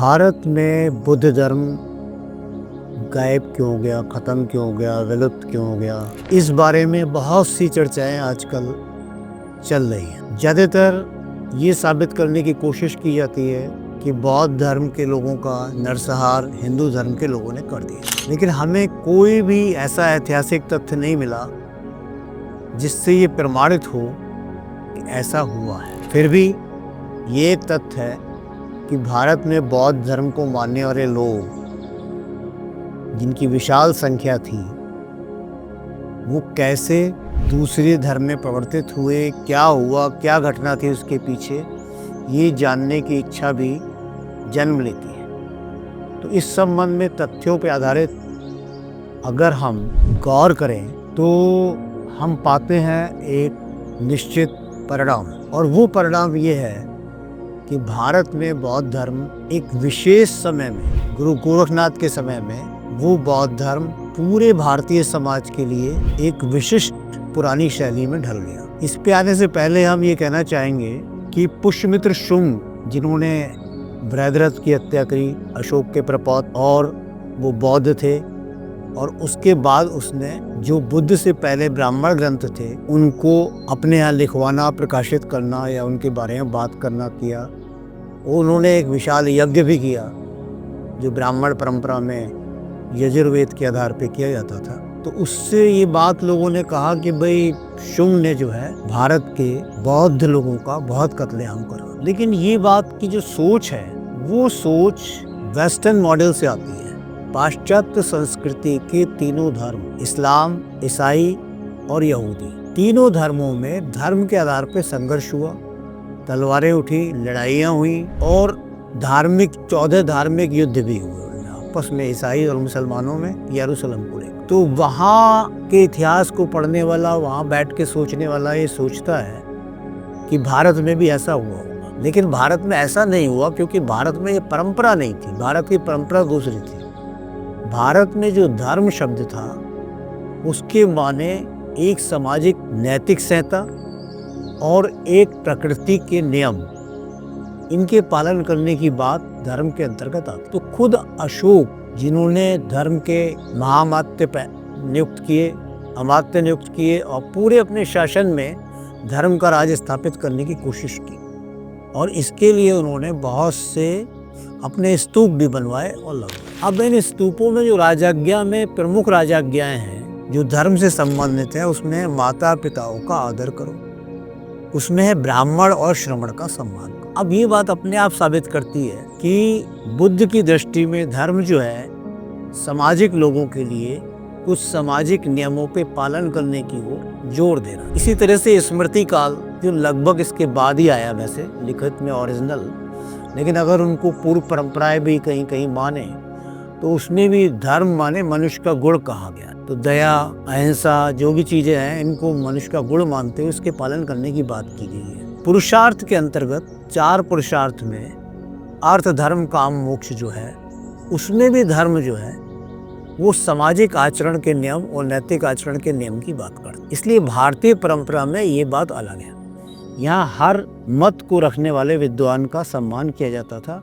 भारत में बुद्ध धर्म गायब क्यों हो गया, ख़त्म क्यों हो गया, विलुप्त क्यों हो गया, इस बारे में बहुत सी चर्चाएं आजकल चल रही हैं। ज़्यादातर ये साबित करने की कोशिश की जाती है कि बौद्ध धर्म के लोगों का नरसंहार हिंदू धर्म के लोगों ने कर दिया, लेकिन हमें कोई भी ऐसा ऐतिहासिक तथ्य नहीं मिला जिससे ये प्रमाणित हो कि ऐसा हुआ है। फिर भी ये एक तथ्य है कि भारत में बौद्ध धर्म को मानने वाले लोग, जिनकी विशाल संख्या थी, वो कैसे दूसरे धर्म में परिवर्तित हुए, क्या हुआ, क्या घटना थी उसके पीछे, ये जानने की इच्छा भी जन्म लेती है। तो इस संबंध में तथ्यों पर आधारित अगर हम गौर करें तो हम पाते हैं एक निश्चित परिणाम, और वो परिणाम ये है कि भारत में बौद्ध धर्म एक विशेष समय में, गुरु गोरखनाथ के समय में, वो बौद्ध धर्म पूरे भारतीय समाज के लिए एक विशिष्ट पुरानी शैली में ढल गया। इस पे आने से पहले हम ये कहना चाहेंगे कि पुष्यमित्र शुंग, जिन्होंने बृहद्रथ की हत्या करी, अशोक के प्रपौत्र, और वो बौद्ध थे, और उसके बाद उसने जो बुद्ध से पहले ब्राह्मण ग्रंथ थे उनको अपने यहाँ लिखवाना, प्रकाशित करना या उनके बारे में बात करना किया। उन्होंने एक विशाल यज्ञ भी किया जो ब्राह्मण परंपरा में यजुर्वेद के आधार पे किया जाता था। तो उससे ये बात लोगों ने कहा कि भाई शुंग ने जो है भारत के बौद्ध लोगों का बहुत कत्लेआम करा। लेकिन ये बात की जो सोच है वो सोच वेस्टर्न मॉडल से आती है। पाश्चात्य संस्कृति के तीनों धर्म, इस्लाम, ईसाई और यहूदी, तीनों धर्मों में धर्म के आधार पर संघर्ष हुआ, तलवारें उठी, लड़ाइयाँ हुई, और 14 धार्मिक युद्ध भी हुए आपस में, ईसाई और मुसलमानों में, यरूशलेम को लेकर। तो वहाँ के इतिहास को पढ़ने वाला, वहाँ बैठ के सोचने वाला ये सोचता है कि भारत में भी ऐसा हुआ होगा। लेकिन भारत में ऐसा नहीं हुआ, क्योंकि भारत में ये परंपरा नहीं थी। भारत की परंपरा दूसरी थी। भारत में जो धर्म शब्द था उसके माने एक सामाजिक नैतिक संहिता और एक प्रकृति के नियम, इनके पालन करने की बात धर्म के अंतर्गत आती। तो खुद अशोक, जिन्होंने धर्म के महामात्य नियुक्त किए, अमात्य नियुक्त किए, और पूरे अपने शासन में धर्म का राज स्थापित करने की कोशिश की, और इसके लिए उन्होंने बहुत से अपने स्तूप भी बनवाए और लगवाए। अब इन स्तूपों में जो राजाज्ञा में प्रमुख राजाज्ञाएं हैं जो धर्म से संबंधित है, उसमें माता पिताओं का आदर करो, उसमें है ब्राह्मण और श्रमण का सम्मान करो। अब ये बात अपने आप साबित करती है कि बुद्ध की दृष्टि में धर्म जो है सामाजिक लोगों के लिए कुछ सामाजिक नियमों पे पालन करने की ओर जोर देना। इसी तरह से स्मृति काल, जो लगभग इसके बाद ही आया वैसे लिखित में ओरिजिनल, लेकिन अगर उनको पूर्व परंपराएं भी कहीं कहीं माने तो उसमें भी धर्म माने मनुष्य का गुण कहा गया। तो दया, अहिंसा, जो भी चीजें हैं, इनको मनुष्य का गुण मानते हुए उसके पालन करने की बात की गई है। पुरुषार्थ के अंतर्गत 4 पुरुषार्थ में अर्थ, धर्म, काम, मोक्ष जो है, उसमें भी धर्म जो है वो सामाजिक आचरण के नियम और नैतिक आचरण के नियम की बात करते। इसलिए भारतीय परंपरा में ये बात अलग है। यहाँ हर मत को रखने वाले विद्वान का सम्मान किया जाता था।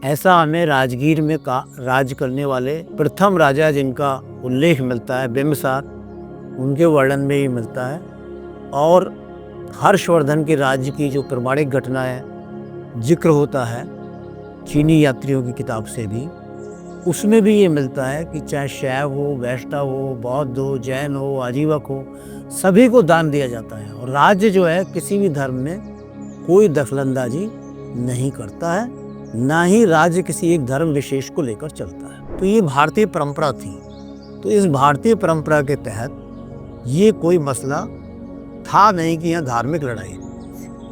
ऐसा हमें राजगीर में राज करने वाले प्रथम राजा, जिनका उल्लेख मिलता है, बिंबिसार, उनके वर्णन में ही मिलता है। और हर्षवर्धन के राज्य की जो प्रमाणिक घटना है, जिक्र होता है चीनी यात्रियों की किताब से भी, उसमें भी ये मिलता है कि चाहे शैव हो, वैष्णव हो, बौद्ध हो, जैन हो, आजीवक हो, सभी को दान दिया जाता है। और राज्य जो है किसी भी धर्म में कोई दखलंदाजी नहीं करता है, ना ही राज्य किसी एक धर्म विशेष को लेकर चलता है। तो ये भारतीय परंपरा थी। तो इस भारतीय परंपरा के तहत ये कोई मसला था नहीं कि यहाँ धार्मिक लड़ाई।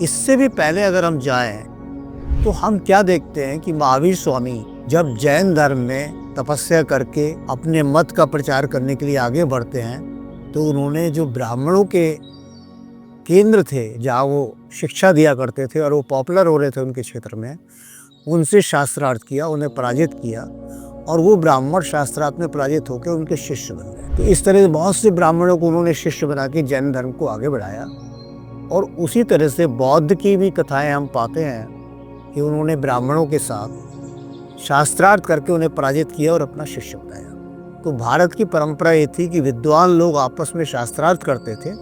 इससे भी पहले अगर हम जाएं तो हम क्या देखते हैं कि महावीर स्वामी जब जैन धर्म में तपस्या करके अपने मत का प्रचार करने के लिए आगे बढ़ते हैं, तो उन्होंने जो ब्राह्मणों के केंद्र थे जहाँ वो शिक्षा दिया करते थे और वो पॉपुलर हो रहे थे उनके क्षेत्र में, उनसे शास्त्रार्थ किया, उन्हें पराजित किया, और वो ब्राह्मण शास्त्रार्थ में पराजित होकर उनके शिष्य बन गए। तो इस तरह से बहुत से ब्राह्मणों को उन्होंने शिष्य बना के जैन धर्म को आगे बढ़ाया। और उसी तरह से बौद्ध की भी कथाएं हम पाते हैं कि उन्होंने ब्राह्मणों के साथ शास्त्रार्थ करके उन्हें पराजित किया और अपना शिष्य बनाया। तो भारत की परंपरा ये थी कि विद्वान लोग आपस में शास्त्रार्थ करते थे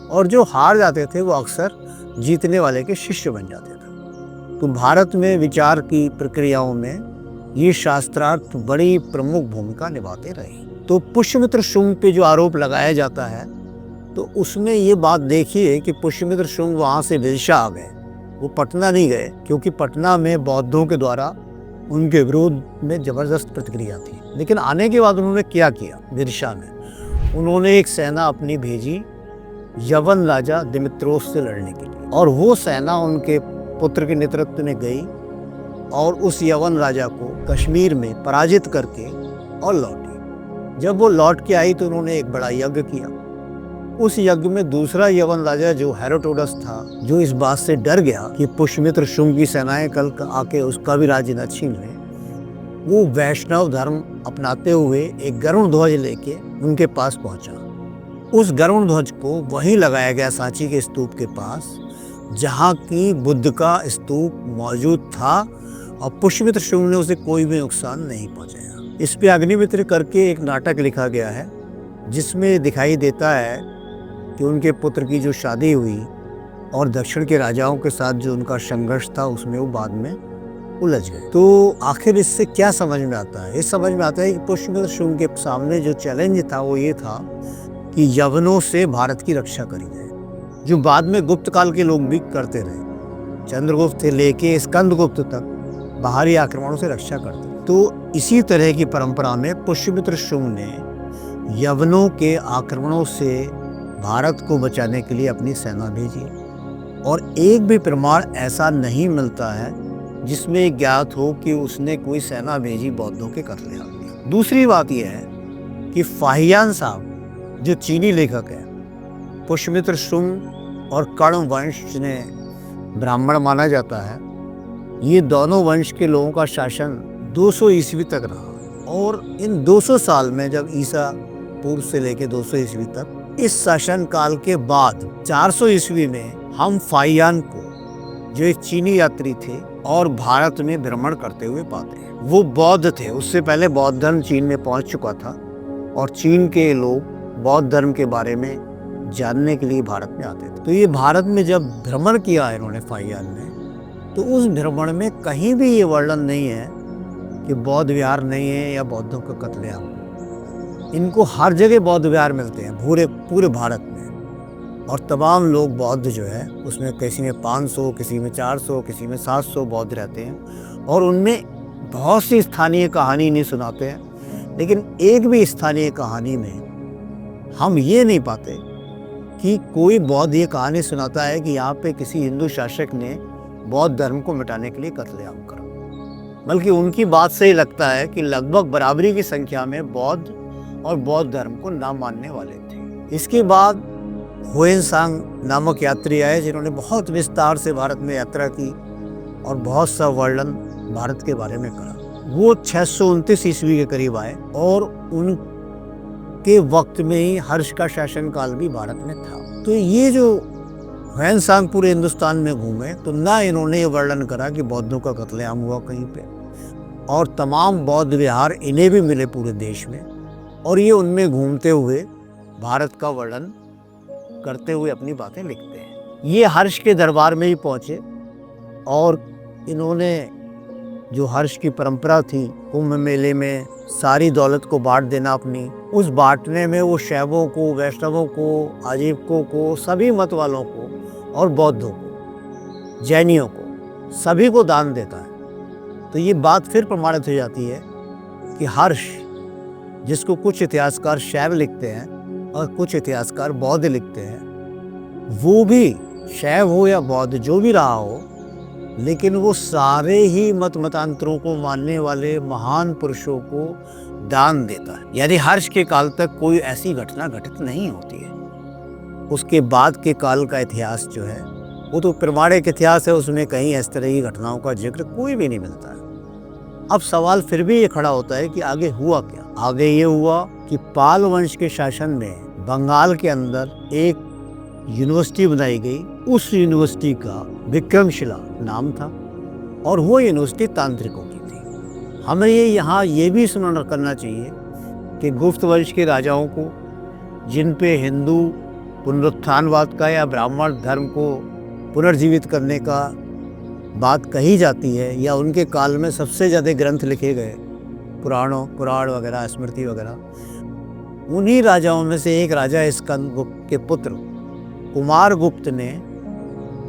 और जो हार जाते थे वो अक्सर जीतने वाले के शिष्य बन जाते थे। तो भारत में विचार की प्रक्रियाओं में ये शास्त्रार्थ बड़ी प्रमुख भूमिका निभाते रहे। तो पुष्यमित्र शुंग पे जो आरोप लगाया जाता है तो उसमें ये बात देखिए कि पुष्यमित्र शुंग वहाँ से विदिशा आ गए, वो पटना नहीं गए, क्योंकि पटना में बौद्धों के द्वारा उनके विरोध में जबरदस्त प्रतिक्रिया थी। लेकिन आने के बाद उन्होंने क्या किया, विदिशा में उन्होंने एक सेना अपनी भेजी यवन राजा दिमित्रोस से लड़ने के लिए, और वो सेना उनके पुत्र के नेतृत्व में गई और उस यवन राजा को कश्मीर में पराजित करके और लौटी। जब वो लौट के आई तो उन्होंने एक बड़ा यज्ञ किया। उस यज्ञ में दूसरा यवन राजा जो हेरोडोटस था, जो इस बात से डर गया कि पुष्यमित्र शुंग की सेनाएं कल आके उसका भी राज्य न छीन लें, वो वैष्णव धर्म अपनाते हुए एक गरुड़ ध्वज लेके उनके पास पहुंचा। उस गरुड़ ध्वज को वहीं लगाया गया सांची के स्तूप के पास जहाँ की बुद्ध का स्तूप मौजूद था, और पुष्यमित्र शुंग ने उसे कोई भी नुकसान नहीं पहुंचाया। इस पे अग्निमित्र करके एक नाटक लिखा गया है जिसमें दिखाई देता है कि उनके पुत्र की जो शादी हुई और दक्षिण के राजाओं के साथ जो उनका संघर्ष था उसमें वो बाद में उलझ गए। तो आखिर इससे क्या समझ में आता है? इस समझ में आता है कि पुष्यमित्र शुंग के सामने जो चैलेंज था वो ये था कि यवनों से भारत की रक्षा करी जाए, जो बाद में गुप्त काल के लोग भी करते रहे। चंद्रगुप्त से लेके स्कंदगुप्त तक बाहरी आक्रमणों से रक्षा करते। तो इसी तरह की परंपरा में पुष्यमित्र शुंग ने यवनों के आक्रमणों से भारत को बचाने के लिए अपनी सेना भेजी, और एक भी प्रमाण ऐसा नहीं मिलता है जिसमें ज्ञात हो कि उसने कोई सेना भेजी बौद्धों के कत्लेआम। दूसरी बात यह है कि फाहियान साहब जो चीनी लेखक है, पुष्यमित्र शुंग और कर्ण वंश जिन्हें ब्राह्मण माना जाता है, ये दोनों वंश के लोगों का शासन 200 ईस्वी तक रहा, और इन 200 साल में जब ईसा पूर्व से लेके 200 ईस्वी तक, इस शासन काल के बाद 400 ईस्वी में हम फाहियान को, जो एक चीनी यात्री थे और भारत में भ्रमण करते हुए पाते हैं। वो बौद्ध थे, उससे पहले बौद्ध धर्म चीन में पहुंच चुका था, और चीन के लोग बौद्ध धर्म के बारे में जानने के लिए भारत में आते थे। तो ये भारत में जब भ्रमण किया इन्होंने फाहियान ने, तो उस भ्रमण में कहीं भी ये वर्णन नहीं है कि बौद्ध विहार नहीं है या बौद्धों का कत्लेआम। इनको हर जगह बौद्ध विहार मिलते हैं पूरे भारत में, और तमाम लोग बौद्ध जो है उसमें किसी में 500, किसी में 400, किसी में 700 बौद्ध रहते हैं, और उनमें बहुत सी स्थानीय कहानी नहीं सुनाते हैं। लेकिन एक भी स्थानीय कहानी में हम ये नहीं पाते कि कोई बौद्ध ये कहानी सुनाता है कि यहाँ पे किसी हिंदू शासक ने बौद्ध धर्म को मिटाने के लिए कत्लेआम करा। बल्कि उनकी बात से ही लगता है कि लगभग बराबरी की संख्या में बौद्ध और बौद्ध धर्म को ना मानने वाले थे। इसके बाद हुएनसांग नामक यात्री आए जिन्होंने बहुत विस्तार से भारत में यात्रा की और बहुत सा वर्णन भारत के बारे में करा। वो 629 ईस्वी के करीब आए, और उनके वक्त में ही हर्ष का शासनकाल भी भारत में था। तो ये जो हुएनसांग पूरे हिंदुस्तान में घूमे तो ना इन्होंने ये वर्णन करा कि बौद्धों का कत्लेआम हुआ कहीं पे, और तमाम बौद्ध विहार इन्हें भी मिले पूरे देश में, और ये उनमें घूमते हुए भारत का वर्णन करते हुए अपनी बातें लिखते हैं। ये हर्ष के दरबार में ही पहुँचे, और इन्होंने जो हर्ष की परंपरा थी कुंभ मेले में सारी दौलत को बांट देना अपनी, उस बांटने में वो शैवों को, वैष्णवों को, आजीवकों को, सभी मत वालों को और बौद्धों को, जैनियों को, सभी को दान देता है। तो ये बात फिर प्रमाणित हो जाती है कि हर्ष, जिसको कुछ इतिहासकार शैव लिखते हैं और कुछ इतिहासकार बौद्ध लिखते हैं, वो भी शैव हो या बौद्ध जो भी रहा हो, लेकिन वो सारे ही मतांतरों को मानने वाले महान पुरुषों को दान देता है। यानी हर्ष के काल तक कोई ऐसी घटना घटित नहीं होती है। उसके बाद के काल का इतिहास जो है वो तो प्रमाणिक इतिहास है, उसमें कहीं इस तरह की घटनाओं का जिक्र कोई भी नहीं मिलता है। अब सवाल फिर भी ये खड़ा होता है कि आगे हुआ क्या? आगे ये हुआ कि पाल वंश के शासन में बंगाल के अंदर एक यूनिवर्सिटी बनाई गई। उस यूनिवर्सिटी का विक्रमशिला नाम था, और वो यूनिवर्सिटी तांत्रिकों की थी। हमें यहाँ ये भी स्मरण करना चाहिए कि गुप्त वंश के राजाओं को, जिन पे हिंदू पुनरुत्थानवाद का या ब्राह्मण धर्म को पुनर्जीवित करने का बात कही जाती है, या उनके काल में सबसे ज़्यादा ग्रंथ लिखे गए, पुराण वगैरह, स्मृति वगैरह, उन्हीं राजाओं में से एक राजा स्कंदगुप्त के पुत्र कुमार गुप्त ने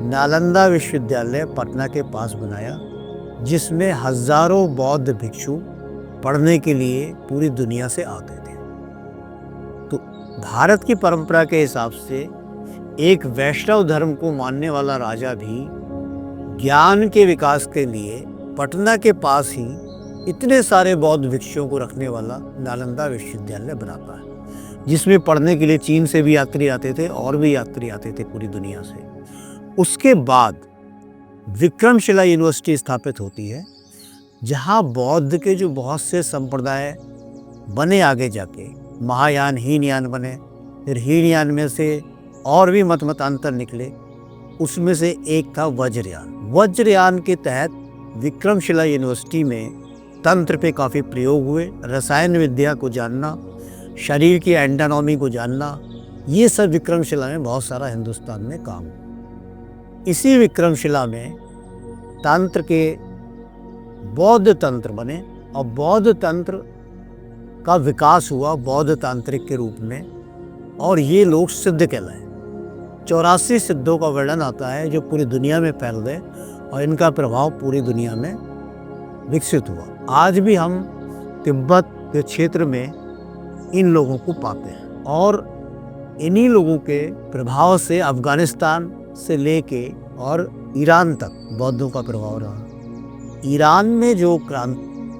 नालंदा विश्वविद्यालय पटना के पास बनाया, जिसमें हजारों बौद्ध भिक्षु पढ़ने के लिए पूरी दुनिया से आते थे। तो भारत की परंपरा के हिसाब से एक वैष्णव धर्म को मानने वाला राजा भी ज्ञान के विकास के लिए पटना के पास ही इतने सारे बौद्ध भिक्षुओं को रखने वाला नालंदा विश्वविद्यालय बनाता है, जिसमें पढ़ने के लिए चीन से भी यात्री आते थे और भी यात्री आते थे पूरी दुनिया से। उसके बाद विक्रमशिला यूनिवर्सिटी स्थापित होती है, जहाँ बौद्ध के जो बहुत से संप्रदाय बने आगे जाके, महायान, हीनयान बने, फिर हीनयान में से और भी मतांतर निकले। उसमें से एक था वज्रयान। वज्रयान के तहत विक्रमशिला यूनिवर्सिटी में तंत्र पे काफ़ी प्रयोग हुए, रसायन विद्या को जानना, शरीर की एंटानॉमी को जानना, ये सब विक्रमशिला में बहुत सारा हिंदुस्तान में काम हुआ। इसी विक्रमशिला में तंत्र के बौद्ध तंत्र बने और बौद्ध तंत्र का विकास हुआ बौद्ध तांत्रिक के रूप में, और ये लोग सिद्ध कहलाए। 84 सिद्धों का वर्णन आता है जो पूरी दुनिया में फैल गए और इनका प्रभाव पूरी दुनिया में विकसित हुआ। आज भी हम तिब्बत के क्षेत्र में इन लोगों को पाते हैं, और इन्हीं लोगों के प्रभाव से अफगानिस्तान से लेके और ईरान तक बौद्धों का प्रभाव रहा। ईरान में जो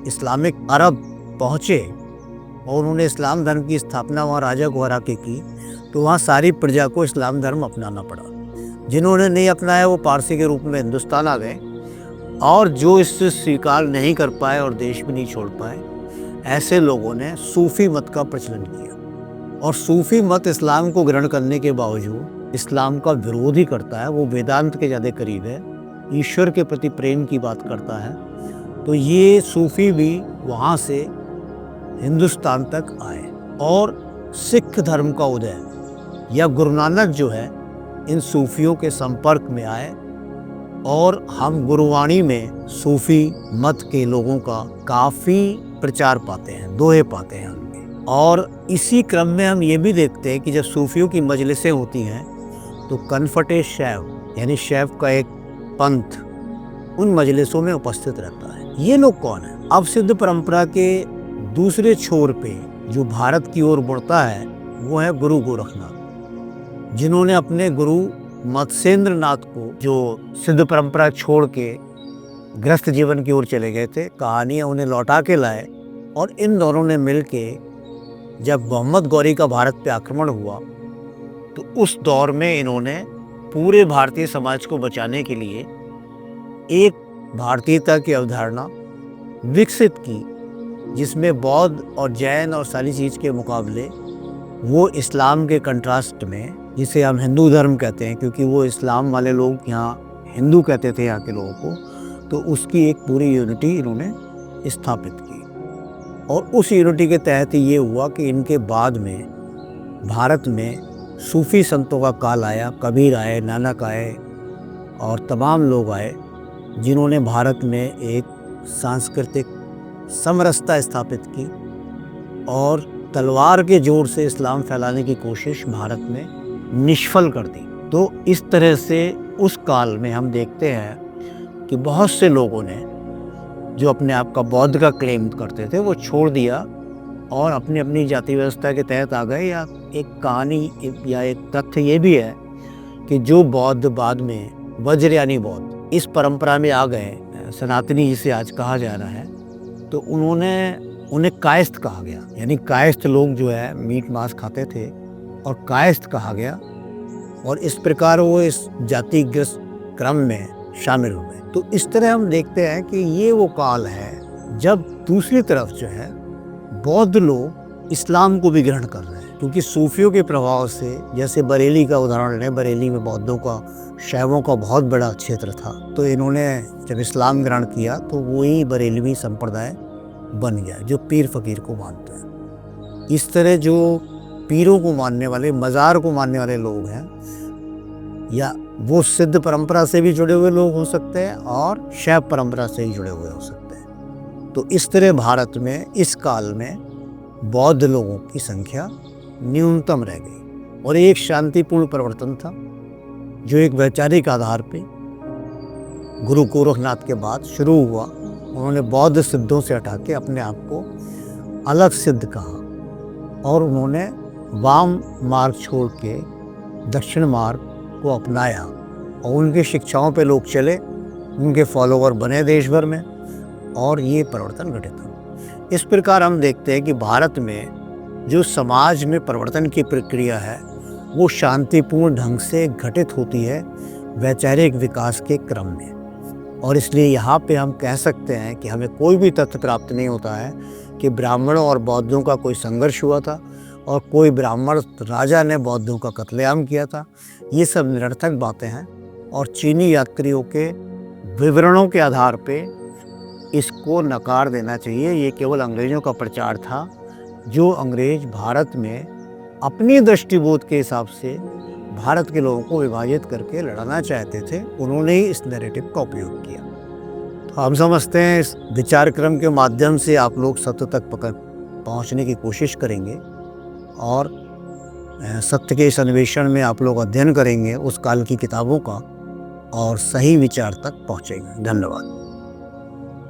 इस्लामिक अरब पहुँचे और उन्होंने इस्लाम धर्म की स्थापना वहाँ राजा को हरा के की, तो वहाँ सारी प्रजा को इस्लाम धर्म अपनाना पड़ा। जिन्होंने नहीं अपनाया वो पारसी के रूप में हिंदुस्तान आ गए, और जो इससे स्वीकार नहीं कर पाए और देश भी नहीं छोड़ पाए, ऐसे लोगों ने सूफ़ी मत का प्रचलन किया। और सूफ़ी मत इस्लाम को ग्रहण करने के बावजूद इस्लाम का विरोध ही करता है। वो वेदांत के ज़्यादा करीब है, ईश्वर के प्रति प्रेम की बात करता है। तो ये सूफ़ी भी वहाँ से हिंदुस्तान तक आए, और सिख धर्म का उदय या गुरु नानक जो है इन सूफियों के संपर्क में आए, और हम गुरुवाणी में सूफ़ी मत के लोगों का काफ़ी प्रचार पाते हैं, दोहे पाते हैं उनके। और इसी क्रम में हम ये भी देखते हैं कि जब सूफियों की मजलिसें होती हैं तो कनफटे शैव यानी शैव का एक पंथ उन मजलिसों में उपस्थित रहता है। ये लोग कौन है? अब सिद्ध परंपरा के दूसरे छोर पे जो भारत की ओर बढ़ता है वो है गुरु गोरखनाथ, जिन्होंने अपने गुरु मत्स्येंद्र नाथ को, जो सिद्ध परंपरा छोड़ के ग्रस्त जीवन की ओर चले गए थे, कहानियाँ उन्हें लौटा के लाए। और इन दोनों ने मिल के जब मोहम्मद गौरी का भारत पे आक्रमण हुआ तो उस दौर में इन्होंने पूरे भारतीय समाज को बचाने के लिए एक भारतीयता की अवधारणा विकसित की, जिसमें बौद्ध और जैन और सारी चीज़ के मुकाबले वो इस्लाम के कंट्रास्ट में, जिसे हम हिंदू धर्म कहते हैं क्योंकि वो इस्लाम वाले लोग यहाँ हिंदू कहते थे यहाँ के लोगों को, तो उसकी एक पूरी यूनिटी इन्होंने स्थापित की। और उस यूनिटी के तहत ये हुआ कि इनके बाद में भारत में सूफ़ी संतों का काल आया। कबीर आए, नानक आए और तमाम लोग आए, जिन्होंने भारत में एक सांस्कृतिक समरसता स्थापित की और तलवार के जोर से इस्लाम फैलाने की कोशिश भारत में निष्फल कर दी। तो इस तरह से उस काल में हम देखते हैं कि बहुत से लोगों ने जो अपने आप का बौद्ध का क्लेम करते थे वो छोड़ दिया और अपनी अपनी जाति व्यवस्था के तहत आ गए। या एक कहानी या एक तथ्य ये भी है कि जो बौद्ध बाद में वज्रयानी बौद्ध इस परंपरा में आ गए, सनातनी जिसे आज कहा जा रहा है, तो उन्हें कायस्थ कहा गया। यानी कायस्थ लोग जो है मीट मांस खाते थे और कायस्थ कहा गया, और इस प्रकार वो इस जातिग्रस्त क्रम में शामिल हो गए। तो इस तरह हम देखते हैं कि ये वो काल है जब दूसरी तरफ जो है बौद्ध लोग इस्लाम को भी ग्रहण कर रहे हैं, क्योंकि सूफियों के प्रभाव से, जैसे बरेली का उदाहरण लें, बरेली में बौद्धों का, शैवों का बहुत बड़ा क्षेत्र था, तो इन्होंने जब इस्लाम ग्रहण किया तो वही बरेलवी संप्रदाय बन गया, जो पीर फकीर को मानते हैं। इस तरह जो पीरों को मानने वाले, मज़ार को मानने वाले लोग हैं, या वो सिद्ध परंपरा से भी जुड़े हुए लोग हो सकते हैं और शैव परंपरा से ही जुड़े हुए हो सकते हैं। तो इस तरह भारत में इस काल में बौद्ध लोगों की संख्या न्यूनतम रह गई और एक शांतिपूर्ण परिवर्तन था जो एक वैचारिक आधार पे गुरु गोरखनाथ के बाद शुरू हुआ। उन्होंने बौद्ध सिद्धों से हटा के अपने आप को अलग सिद्ध कहा और उन्होंने वाम मार्ग छोड़ के दक्षिण मार्ग को अपनाया और उनकी शिक्षाओं पे लोग चले, उनके फॉलोवर बने देश भर में और ये परिवर्तन घटित हुआ। इस प्रकार हम देखते हैं कि भारत में जो समाज में परिवर्तन की प्रक्रिया है वो शांतिपूर्ण ढंग से घटित होती है वैचारिक विकास के क्रम में। और इसलिए यहाँ पे हम कह सकते हैं कि हमें कोई भी तथ्य प्राप्त नहीं होता है कि ब्राह्मणों और बौद्धों का कोई संघर्ष हुआ था और कोई ब्राह्मण राजा ने बौद्धों का कत्लेआम किया था। ये सब निरर्थक बातें हैं और चीनी यात्रियों के विवरणों के आधार पे इसको नकार देना चाहिए। ये केवल अंग्रेज़ों का प्रचार था, जो अंग्रेज भारत में अपनी दृष्टिबोध के हिसाब से भारत के लोगों को विभाजित करके लड़ाना चाहते थे। उन्होंने ही इस नैरेटिव का उपयोग किया। तो हम समझते हैं इस विचार क्रम के माध्यम से आप लोग सत्य तक पहुंचने की कोशिश करेंगे और सत्य के इस अन्वेषण में आप लोग अध्ययन करेंगे उस काल की किताबों का और सही विचार तक पहुंचेंगे। धन्यवाद।